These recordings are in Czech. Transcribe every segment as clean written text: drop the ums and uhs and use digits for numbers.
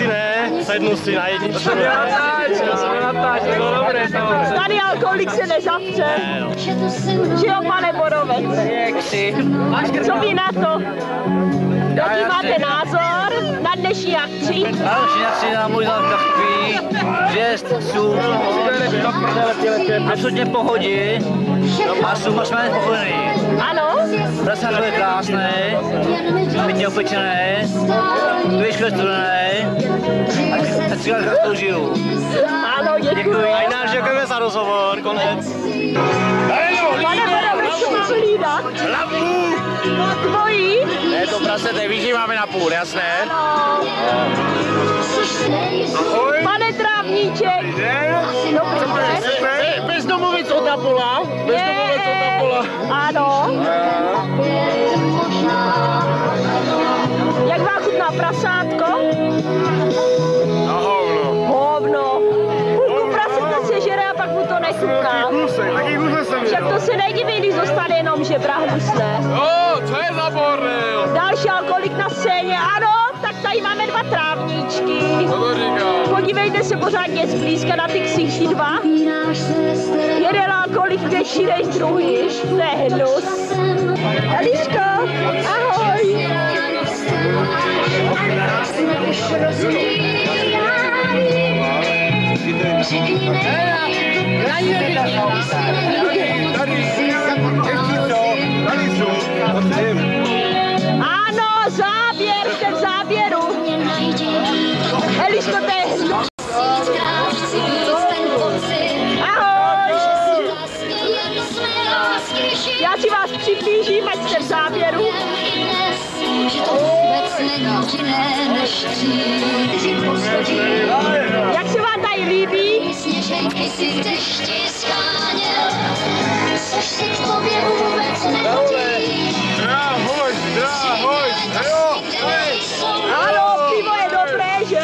ty ne, sednu si na jedničku. Já jsem natáčel, to dobré to. Tady alkoholik se nezapře. Že jo, pane Borovec? Co vy na to? Jaký máte názor na dnešní akci? Další akci na můj takový žest, sůl, absolutně pohodě a jsou jsme spokojený. Ano? Prasátko je krásné, pěkně opečené, tujičko je studené a si krásnou žiju. Ano, děkuji. A jinak děkujeme za rozhovor, konec. Pane Borovec, co mám hlídat? Hlavu! Tvojí? Ne, to prasete, víš, že máme na půl, jasné? Ahoj! Pane Trávníček! Dobrý. Bez domovic od Apola? Bez domovic od Apola? Ano. Jak vám chutná prasátko? Na hovno. Hovno. Půlku prasete sežere a pak mu to nechutná. Taký kusek jsem Však to se nedivím, když zostane jenom žebra hnusné. Co je za bordel? Další alkoholik na scéně, ano, tak tady máme 2 trávníčky. Co to říká? Podívejte se pořádně zblízka na ty ksichty 2. Jeden alkoholik větší než druhý, to je hnus. Eliško, ahoj. Ano, záběr, jste v záběru. Eliško, to je hnus. Ahoj. Já si vás přiblížím, ať jste v záběru. Jak se vám tady líbí? Ano, pivo je dobré, že?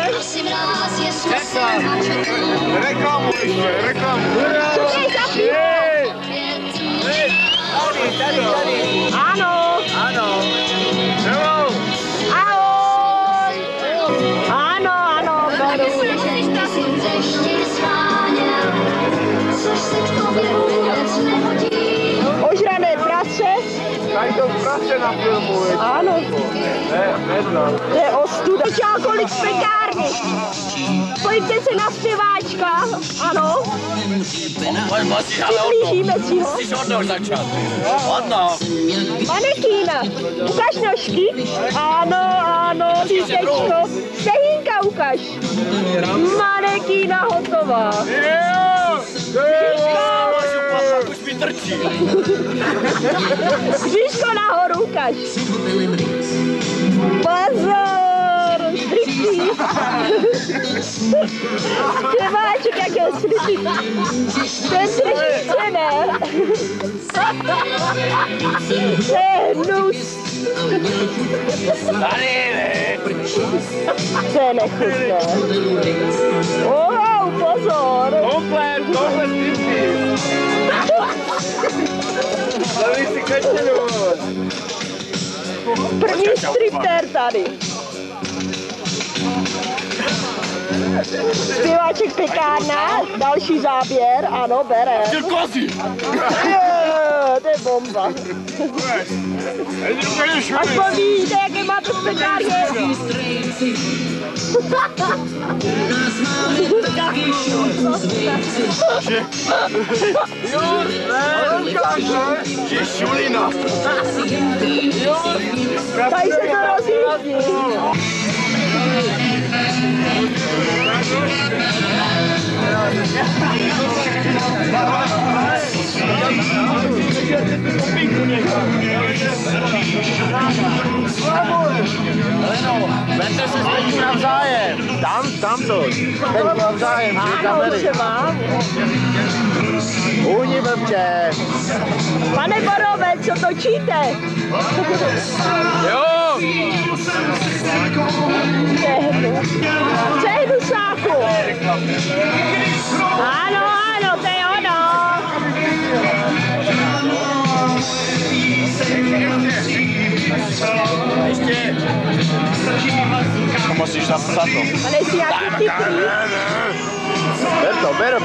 Reklamu ještě, reklamu. Co to je za pivo? Tady. Ano. Ano. Ahoj. Ano, beru. Ožrané prase. Tady to prase na filmu. Ano. Neznám. To je ostuda. Kolik z pekárny. Pojďte se na zpěváčka. Ano. Přiblížíme si ho. Manekýna. Ukaž nožky. Ano, lístečko. Stehínka ukaž. Manekýna hotová. Už mi trčí. Bříško nahoru ukaž. Pozor. Striptease. Zpěváček, jak je striptease. Ten držíce, ne? To je hnus. To je nechutné. Wow, pozor. Komplet striptease. Zaví si kačenu. První striptér tady. Zpěváček pekárna, další záběr, ano, bere. Kozy. To je bomba. Aspoň víte, jaké máte v pekárně. Že šulina. Tady se to rozjíždí. Vente se spětí navzájem. Tam to. Teď navzájem. Ano, už se mám. Uhni blbče. Pane Borovec, co točíte? Jo. Co je hnusáku? Ano, to je ono. Ještě. musíš napsat to. A nejsi nějaký chytrý.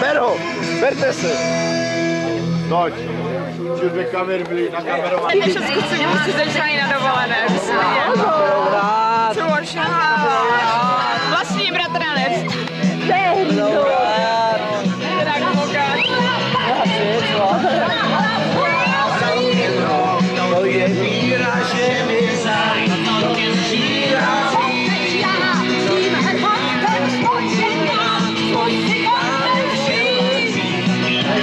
Ber ho, berte se. Pojď. Ty dvě kamery byly nakamerované. Ještě zkusím, musíš začít na dovolené. Co možná? Vlastní bratranec. Tehno. Tak moká. To je víra, že mi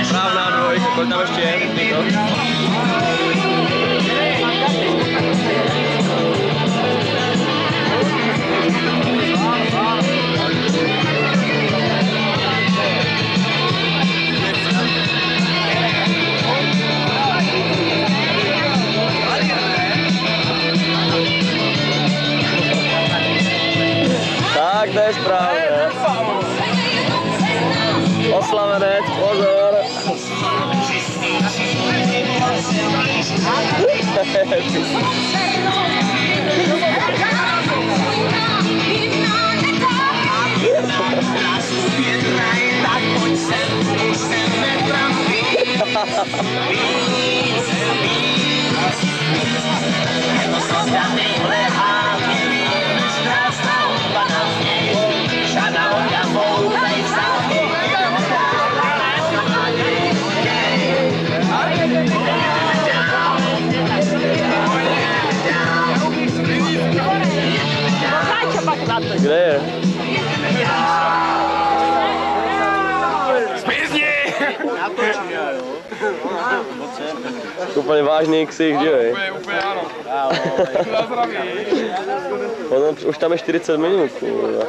Správná dvojka, kolik tam ještě je? Tak, to je správně. Oslavenec, pozor. Kde je? Spízni! Úplně vážný ksich, že? Úplně ano. Na zdraví. Ono už tam je 40 minut. Cože?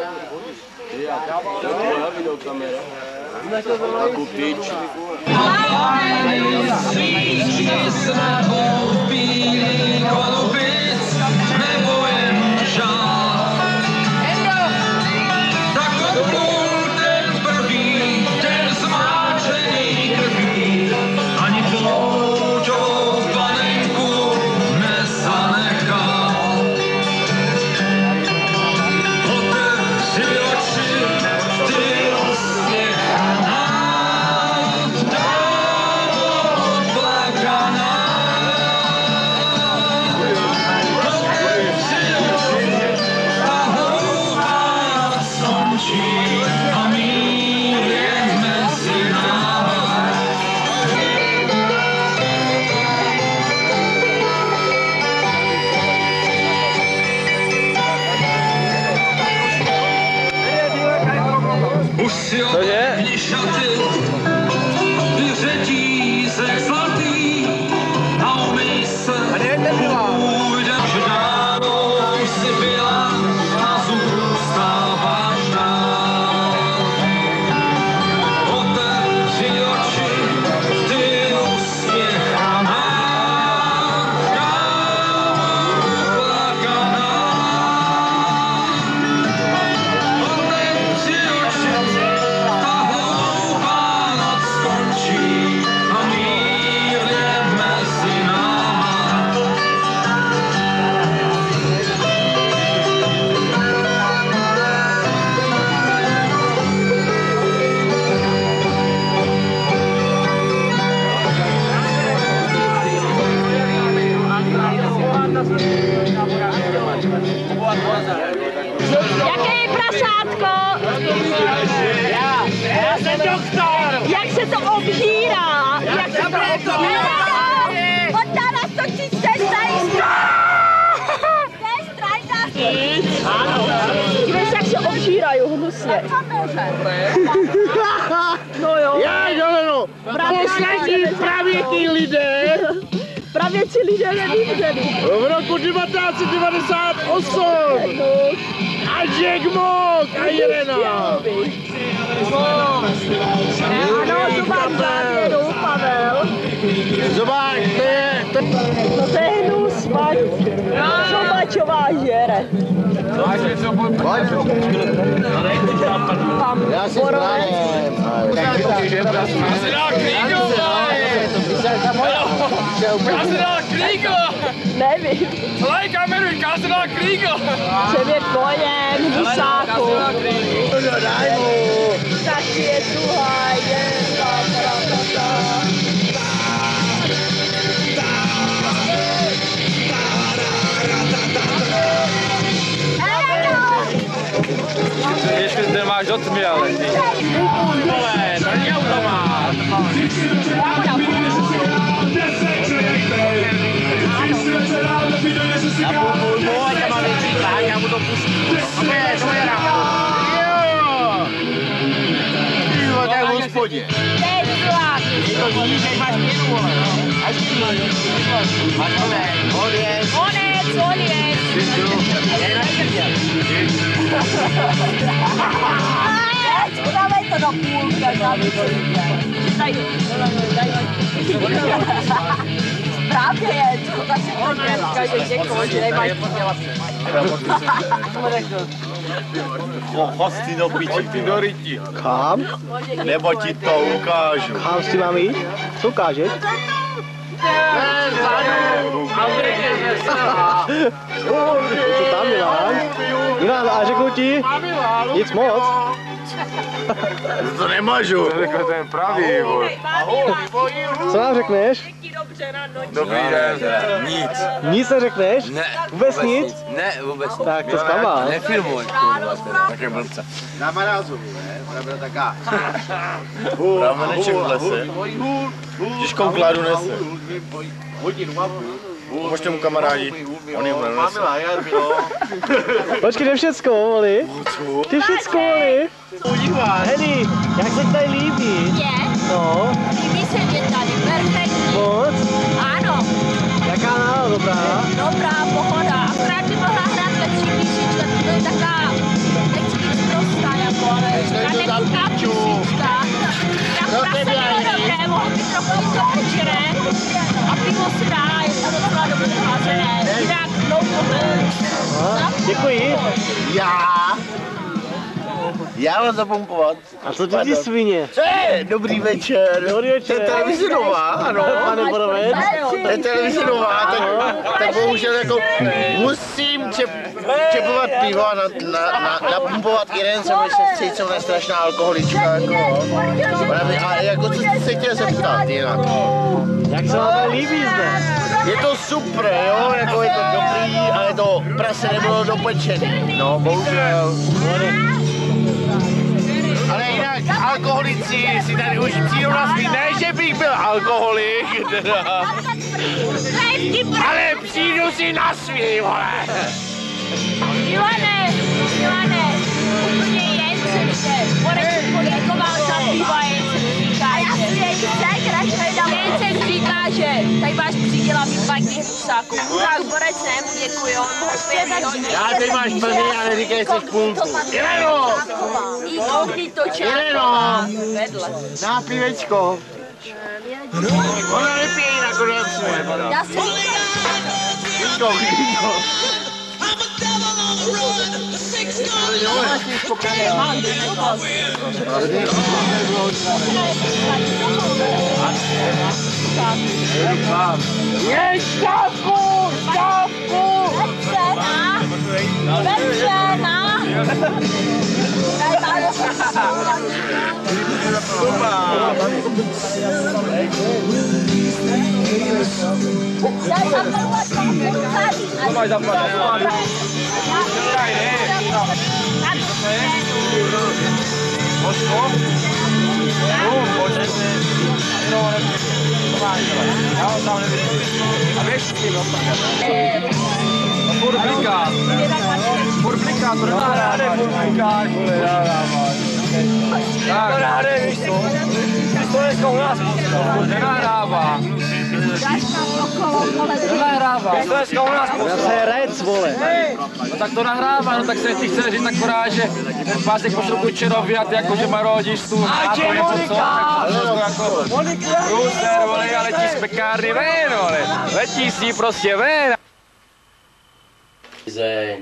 A kde je ten byla? Jaké je prasátko? Já jsem doktor! Jak se to obžírá? Jak se to obžírá? Od nás točí z té strajky. Ano. Dívej se, jak se obžírají hnusně. No jo. Já Jeleno, poslední pravěcí lidé Pravěcí lidé nevymřeli. v roku 1998 a Jack Mock a Jelena. Ano, zubák závěru, Pavel. Zobák, to je... No to je hnus, fakt. Sobačová žere. Já si zbraním. Kardinál Kriegel! Nevím. Celé kameruj, Kardinál Kriegel! Převět koněm, husáku. Daj mu! Tak je druhá, jedna, Ještě ten máš do tmy, ale ty. Vole, to není automat. Já půjdu, ať tam má větší tlak, já mu to pustím. To je rád. Jo! Tak v hospodě. teď tlak. Ty to víš, že máš pěnu, vole. Až ty máš konec. Odjezd. Konec. Je na čertě. Dávej to do půlky, Právě je, to tak si to dneska, že někoho, že nemáš dělat. Hosty do piči. Ty do ryti. Kam? Nebo ti to ukážu. Kam s tím mám jít? Co ukážeš? Co tam, Milan? Milan, a řeknu ti? Nic moc. To nemažu. To je pravý, vole. Co nám řekneš? Dobrý den. Nic. Nic neřekneš? Ne. Vůbec nic? Ne, vůbec ne. Tak to zklamal. Nefilmuj, kurva, teda. Také blbce. Na Marázovu, ne? Ona byla taká. Prameneček v lese. Těžkou kládu nese. Možte mu kamarádi. On jim nenese. Počkej, jde všecko, voli. Ty všecko, voli. Hedy, jak se ti tady líbí? Je, No, líbí se mě tady, perfektní. moc. Ano, Jaká nálada dobrá? dobrá pohoda. Akorát by mohla hrát lepší písnička, to je taká, nechci být prostá jako, ale ta písnička. Ta se bylo dobré, mohlo být trochu zapečené. A pivo si dá, je to docela dobře hlazené. Jinak dlouho Děkuji. Já mám zapumpovat. A co ty svině? Dobrý večer. Dobrý večer. To je televize nová, ano. Pane Borovec. To je televize nová, tak bohužel jako musím čepovat pivo a napumpovat Irén, co mi sestřice, ona je strašná alkoholička, jako. A jako co jsi se chtěl zeptat jinak? Jak se vám tady líbí zde? Je to super, jo, jako je to dobrý, ale to prase nebylo dopečený, no, bohužel. Ale jinak alkoholici si tady už přijdou na svý, ne, že bych byl alkoholik, teda. Ale přijdu si na svý, vole. Milane, úplně jen se chce. Boreček poděkoval za pivo a jen se říká, že tady máš přidělat výpadní husáku. Chudák Borec nemu děkuji, on Já teď máš plný a neříkej si půlku. Jeleno! jí koukni točák. Jeleno! Vedle. Na pivečko. Ona nepije nakonec. Já si Víko. Je šťávku! Večerná! To máš zaplacené. Možko? Možko. Já ho tam nevidím. A víš, s tím furt bliká. Furt bliká, to nenahráde, furt blikáš, vole, nahráváš. Tak, nahráde, víš co? Ty to dneska u nás poslal, nenahrává. Nenahrává. Ty to dneska u nás Já se rec, vole. No tak to nahrává, no tak se ti chce říct akorát, že ten pásek pošlu Kučerovi a ty jako, že marodíš tu hátu nebo co, tak to jako průser, vole, a letí z pekárny ven, vole, letí si prostě ven. Zeň.